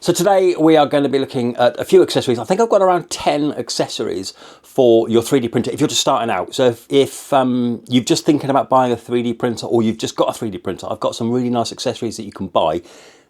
So today we are going to be looking at a few accessories. I think I've got around 10 accessories for your 3D printer if you're just starting out. So if you're just thinking about buying a 3D printer, or you've just got a 3D printer, I've got some really nice accessories that you can buy.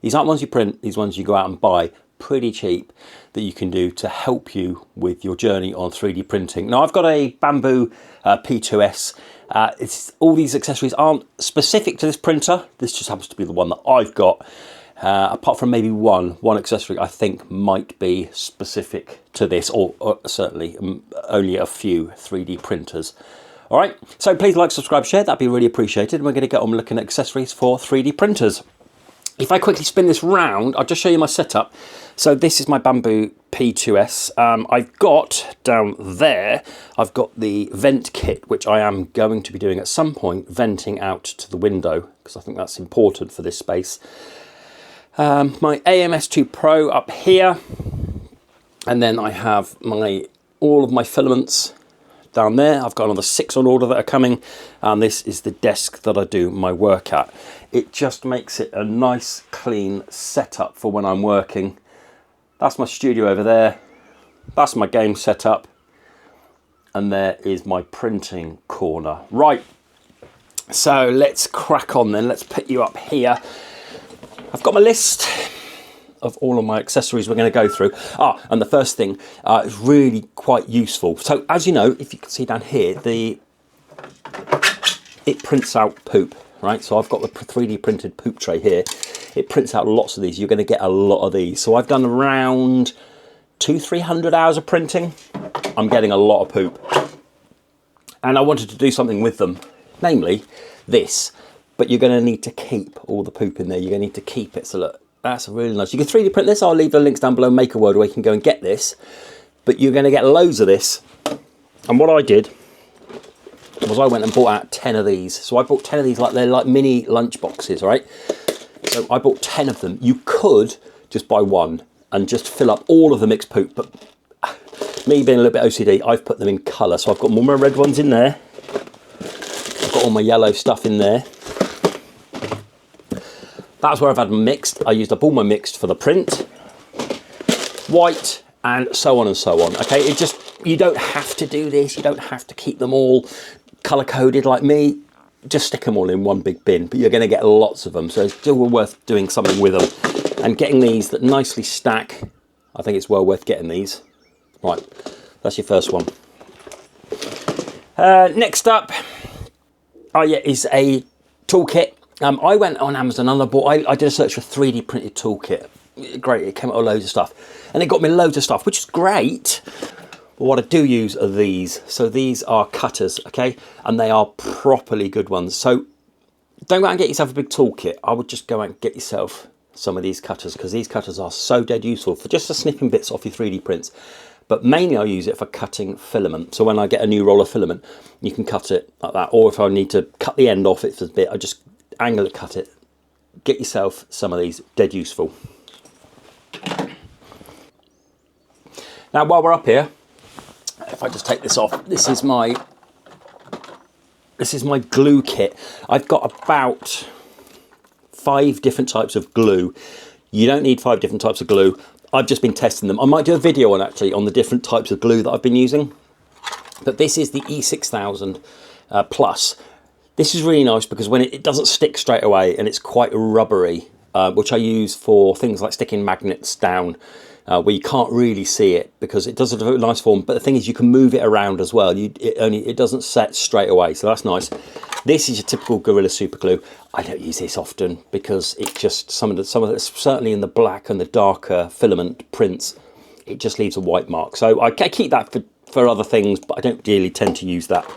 These aren't ones you print, these ones you go out and buy pretty cheap that you can do to help you with your journey on 3D printing. Now I've got a Bambu P2S. All these accessories aren't specific to this printer. This just happens to be the one that I've got. Apart from maybe one accessory I think might be specific to this, or certainly only a few 3D printers. All right, so please like, subscribe, share, that'd be really appreciated. We're going to get on looking at accessories for 3D printers. If I quickly spin this round, I'll just show you my setup. So this is my Bambu P2S. I've got down there, I've got the vent kit, which I am going to be doing at some point, venting out to the window, because I think that's important for this space. My AMS2 Pro up here, and then I have all of my filaments down there. I've got another 6 on order that are coming, and this is the desk that I do my work at. It just makes it a nice clean setup for when I'm working. That's my studio over there, that's my game setup, and there is my printing corner. Right, so let's crack on then. Let's put you up here. I've got my list of all of my accessories we're going to go through. And the first thing is really quite useful. So as you know, if you can see down here, it prints out poop, right? So I've got the 3D printed poop tray here. It prints out lots of these. You're going to get a lot of these. So I've done around 200-300 hours of printing. I'm getting a lot of poop. And I wanted to do something with them, namely this. But you're going to need to keep all the poop in there. You're going to need to keep it. So look, that's really nice. You can 3D print this. I'll leave the links down below, Make a World, where you can go and get this. But you're going to get loads of this. And what I did was I went and bought out 10 of these. So I bought 10 of these, like they're like mini lunch boxes, right? So I bought 10 of them. You could just buy one and just fill up all of the mixed poop. But me being a little bit OCD, I've put them in colour. So I've got more of my red ones in there. I've got all my yellow stuff in there. That's where I've had them mixed. I used up all my mixed for the print, white, and so on and so on. Okay, you don't have to do this. You don't have to keep them all color coded like me. Just stick them all in one big bin, but you're going to get lots of them. So it's still worth doing something with them and getting these that nicely stack. I think it's well worth getting these. Right, that's your first one. Next up, is a toolkit. I went on Amazon and I did a search for 3D printed toolkit. Great, it came out with loads of stuff. And it got me loads of stuff, which is great. But what I do use are these. So these are cutters, okay? And they are properly good ones. So don't go out and get yourself a big toolkit. I would just go out and get yourself some of these cutters, because these cutters are so dead useful for just for snipping bits off your 3D prints. But mainly I use it for cutting filament. So when I get a new roll of filament, you can cut it like that. Or if I need to cut the end off it for a bit, I just angle it, cut it. Get yourself some of these, dead useful. Now while we're up here, if I just take this off, this is my glue kit. I've got about 5 different types of glue. You don't need 5 different types of glue. I've just been testing them. I might do a video on the different types of glue that I've been using. But this is the E6000 Plus. This is really nice because when it doesn't stick straight away, and it's quite rubbery, which I use for things like sticking magnets down where you can't really see it, because it does a very nice form. But the thing is, you can move it around as well. It doesn't set straight away, so that's nice. This is your typical Gorilla Super Glue. I don't use this often because it just some of it, certainly in the black and the darker filament prints, it just leaves a white mark. So I keep that for other things, but I don't really tend to use that.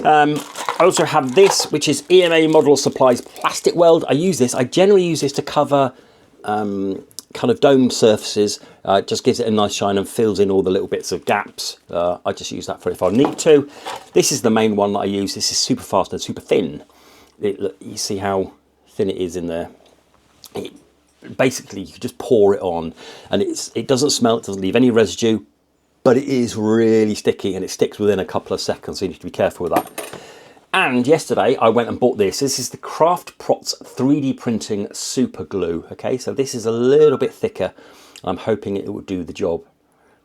I also have this, which is EMA Model Supplies Plastic Weld. I generally use this to cover kind of domed surfaces. It just gives it a nice shine and fills in all the little bits of gaps. I just use that for if I need to. This is the main one that I use. This is super fast and super thin. Look, you see how thin it is in there. Basically, you just pour it on, and it doesn't smell, it doesn't leave any residue, but it is really sticky, and it sticks within a couple of seconds, so you need to be careful with that. And yesterday I went and bought this. This is the Craft Prots 3D Printing Super Glue. Okay, so this is a little bit thicker. I'm hoping it will do the job.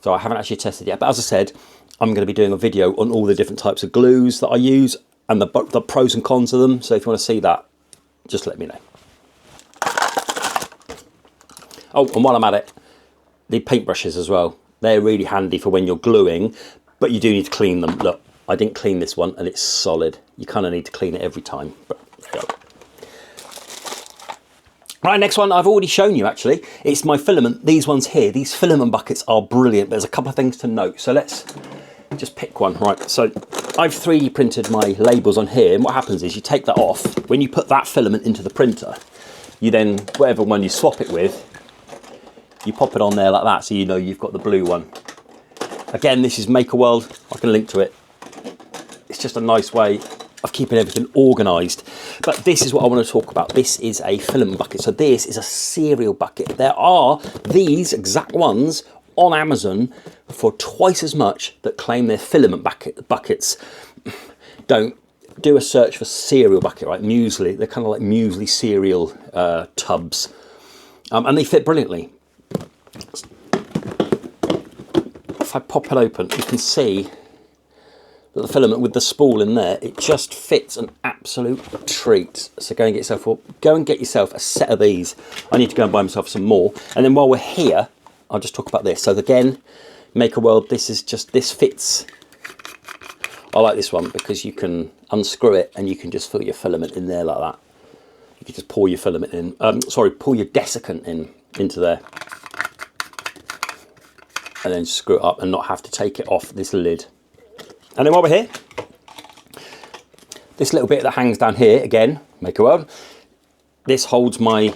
So I haven't actually tested it yet, but as I said, I'm going to be doing a video on all the different types of glues that I use and the pros and cons of them. So if you want to see that, just let me know. Oh, and while I'm at it, the paintbrushes as well. They're really handy for when you're gluing, but you do need to clean them. Look, I didn't clean this one and it's solid. You kind of need to clean it every time. But there you go. Right, next one I've already shown you actually. It's my filament. These ones here, these filament buckets are brilliant. There's a couple of things to note. So let's just pick one. Right, so I've 3D printed my labels on here. And what happens is you take that off. When you put that filament into the printer, you then, whatever one you swap it with, you pop it on there like that so you know you've got the blue one. Again, this is Maker World. I can link to it. It's just a nice way of keeping everything organised. But this is what I want to talk about. This is a filament bucket. So this is a cereal bucket. There are these exact ones on Amazon for twice as much that claim they're filament buckets. Don't do a search for cereal bucket, right? Muesli. They're kind of like muesli cereal tubs. And they fit brilliantly. If I pop it open, you can see the filament with the spool in there, it just fits an absolute treat. So go and get yourself a set of these. I need to go and buy myself some more. And then while we're here, I'll just talk about this. So again, Maker World, this fits. I like this one because you can unscrew it and you can just fill your filament in there like that. You can just pour your filament in, pour your desiccant into there. And then screw it up and not have to take it off this lid. And then while we're here, this little bit that hangs down here, again, Maker World, this holds my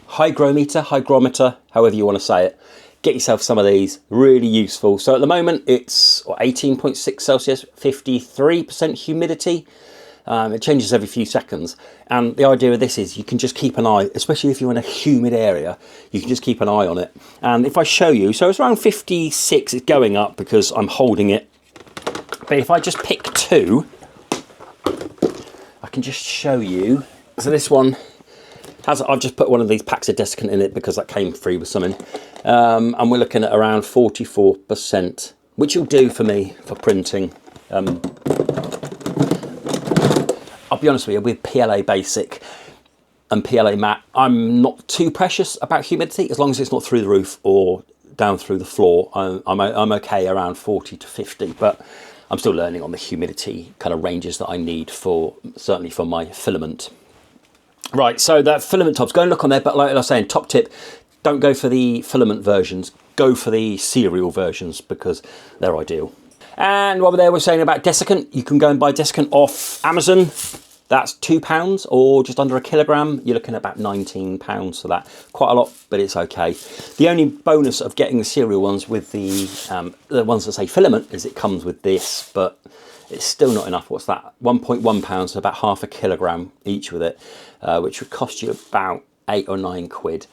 hygrometer, however you want to say it. Get yourself some of these, really useful. So at the moment it's 18.6 Celsius, 53% humidity. It changes every few seconds. And the idea of this is you can just keep an eye, especially if you're in a humid area, you can just keep an eye on it. And if I show you, so it's around 56, it's going up because I'm holding it. But if I just pick two, I can just show you. So this one has, I've just put one of these packs of desiccant in it because that came free with something. And we're looking at around 44%, which will do for me for printing. I'll be honest with you, with PLA Basic and PLA Matte, I'm not too precious about humidity as long as it's not through the roof or down through the floor. I'm okay around 40 to 50, but I'm still learning on the humidity kind of ranges that I need for, certainly for my filament. Right, so that filament tubs, go and look on there, but like I was saying, top tip, don't go for the filament versions, go for the cereal versions because they're ideal. And while we're there, we're saying about desiccant, you can go and buy desiccant off Amazon. That's £2 or just under a kilogram. You're looking at about £19 for that. Quite a lot, but it's okay. The only bonus of getting the cereal ones with the ones that say filament is it comes with this, but it's still not enough. What's that? £1.1, so about half a kilogram each with it, which would cost you about 8 or 9 quid.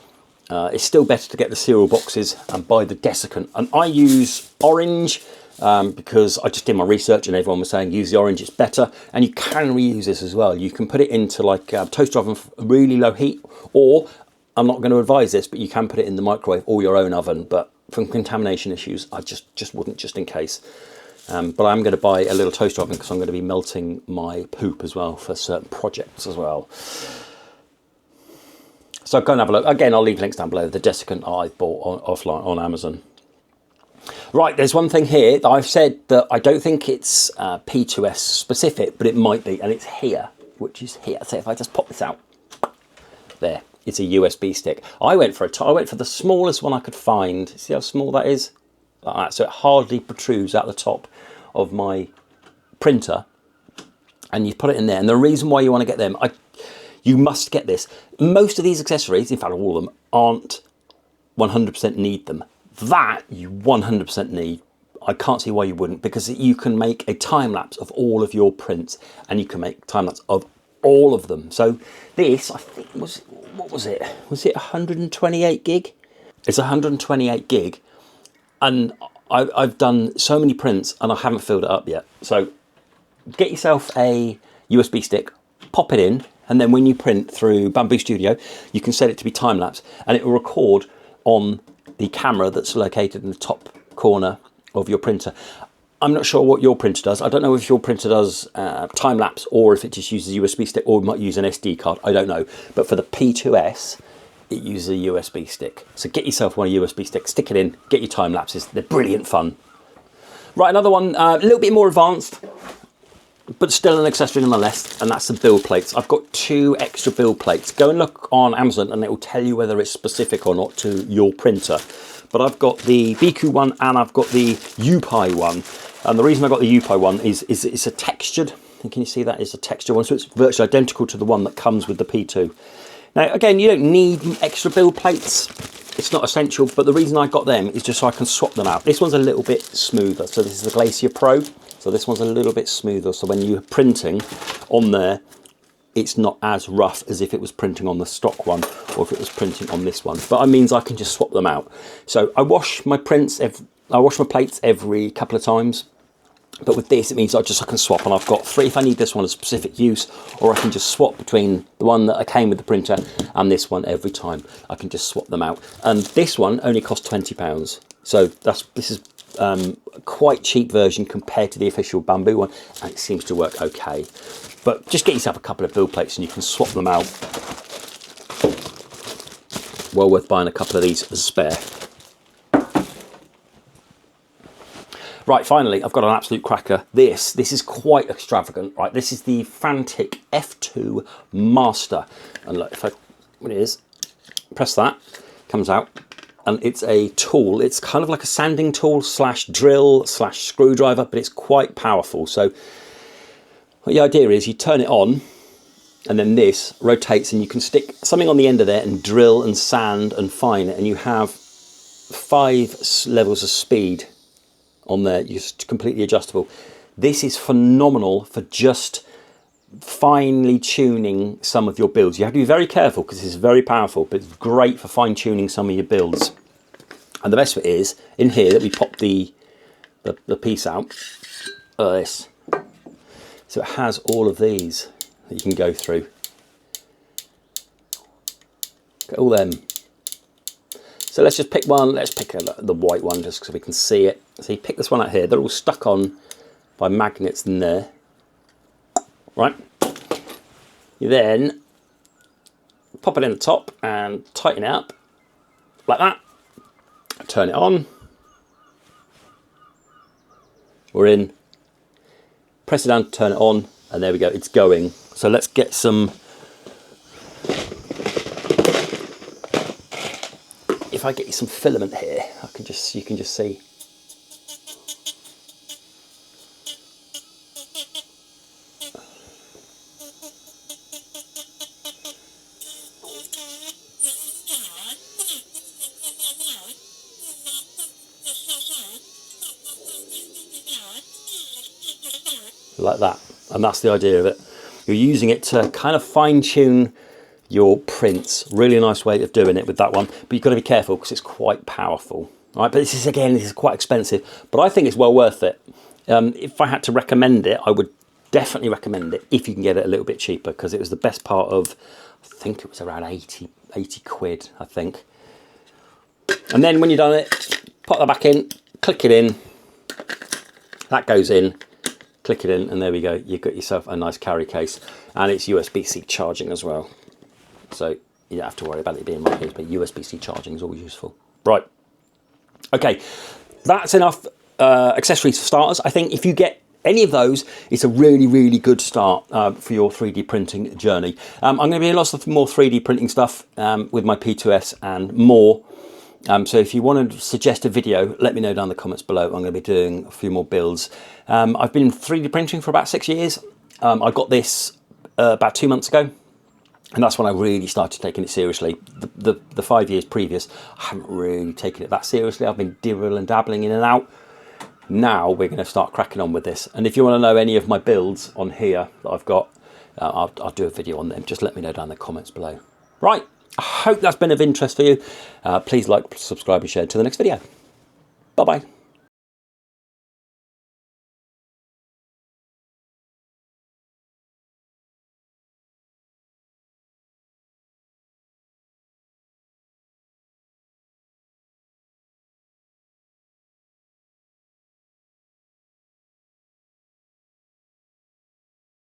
It's still better to get the cereal boxes and buy the desiccant. And I use orange, because I just did my research and everyone was saying use the orange, it's better. And you can reuse this as well. You can put it into like a toaster oven for really low heat, or I'm not going to advise this, but you can put it in the microwave or your own oven. But from contamination issues, I just wouldn't, just in case. But I'm going to buy a little toaster oven because I'm going to be melting my poop as well for certain projects as well. So go and have a look. Again, I'll leave links down below. The desiccant I bought offline on Amazon. Right, there's one thing here that I've said that I don't think it's P2S specific, but it might be, and it's here, which is here. So if I just pop this out, there, it's a USB stick. I went for the smallest one I could find. See how small that is? Like that. So it hardly protrudes out the top of my printer, and you put it in there. And the reason why you want to get them, you must get this. Most of these accessories, in fact all of them, aren't 100% need them. That you 100% need. I can't see why you wouldn't, because you can make a time lapse of all of your prints and you can make time lapse of all of them. So this, I think, what was it? Was it 128 gig? It's 128 gig, and I've done so many prints and I haven't filled it up yet. So get yourself a USB stick, pop it in, and then when you print through Bambu Studio, you can set it to be time lapse and it will record on the camera that's located in the top corner of your printer. I'm not sure what your printer does. I don't know if your printer does time-lapse or if it just uses a USB stick or might use an SD card. I don't know. But for the P2S, it uses a USB stick. So get yourself one USB stick, stick it in, get your time-lapses. They're brilliant fun. Right, another one, a little bit more advanced, but still an accessory nonetheless, and that's the build plates. I've got 2 extra build plates. Go and look on Amazon and it will tell you whether it's specific or not to your printer. But I've got the BQ one and I've got the UPI one. And the reason I got the UPI one is it's a textured, can you see that? It's a textured one, so it's virtually identical to the one that comes with the P2. Now, again, you don't need extra build plates. It's not essential, but the reason I got them is just so I can swap them out. This one's a little bit smoother. So this is the Glacier Pro. So this one's a little bit smoother. So when you're printing on there, it's not as rough as if it was printing on the stock one or if it was printing on this one. But it means I can just swap them out. So I wash my plates every couple of times. But with this, it means I can swap, and I've got 3 if I need this one as specific use, or I can just swap between the one that I came with the printer and this one every time. I can just swap them out. And this one only costs £20. So this is quite cheap version compared to the official Bambu one, and it seems to work okay. But just get yourself a couple of build plates and you can swap them out. Well worth buying a couple of these as spare. Right, finally, I've got an absolute cracker. This is quite extravagant, right? This is the Fanttik F2 Master. And look, what it is, press that, comes out, and it's a tool. It's kind of like a sanding tool slash drill slash screwdriver, but it's quite powerful. So the idea is you turn it on, and then this rotates, and you can stick something on the end of there and drill and sand and fine it, and you have 5 levels of speed on there. Just completely adjustable. This is phenomenal for just finely tuning some of your builds. You have to be very careful because this is very powerful, but it's great for fine tuning some of your builds. And the best bit is in here that we pop the piece out of this, so it has all of these that you can go through. Get all them. So let's just pick one. Let's pick the white one just so we can see it. So you pick this one out here. They're all stuck on by magnets in there. Right. You then pop it in the top and tighten it up like that. Turn it on. We're in. Press it down to turn it on, and there we go. It's going. So let's get some. If I get you some filament here, you can just see. Like that, and that's the idea of it. You're using it to kind of fine tune your prints. Really nice way of doing it with that one, but you've got to be careful because it's quite powerful. All right, but this is quite expensive, but I think it's well worth it. If I had to recommend it, I would definitely recommend it if you can get it a little bit cheaper, because it was the best part of, I think it was around 80 quid, I think. And then when you've done it, pop that back in, click it in, that goes in, click it in, and there we go. You've got yourself a nice carry case, and it's USB-C charging as well. So you don't have to worry about it being like this, but USB-C charging is always useful. Right. Okay, that's enough accessories for starters. I think if you get any of those, it's a really, really good start for your 3D printing journey. I'm going to be lots of more 3D printing stuff with my P2S and more. So if you want to suggest a video, let me know down in the comments below. I'm going to be doing a few more builds. I've been 3D printing for about 6 years. I got this about 2 months ago, and that's when I really started taking it seriously. The 5 years previous, I haven't really taken it that seriously. I've been dibble and dabbling in and out. Now we're going to start cracking on with this. And if you want to know any of my builds on here that I've got, I'll do a video on them. Just let me know down in the comments below. Right. I hope that's been of interest for you. Please like, subscribe and share. To the next video. Bye-bye.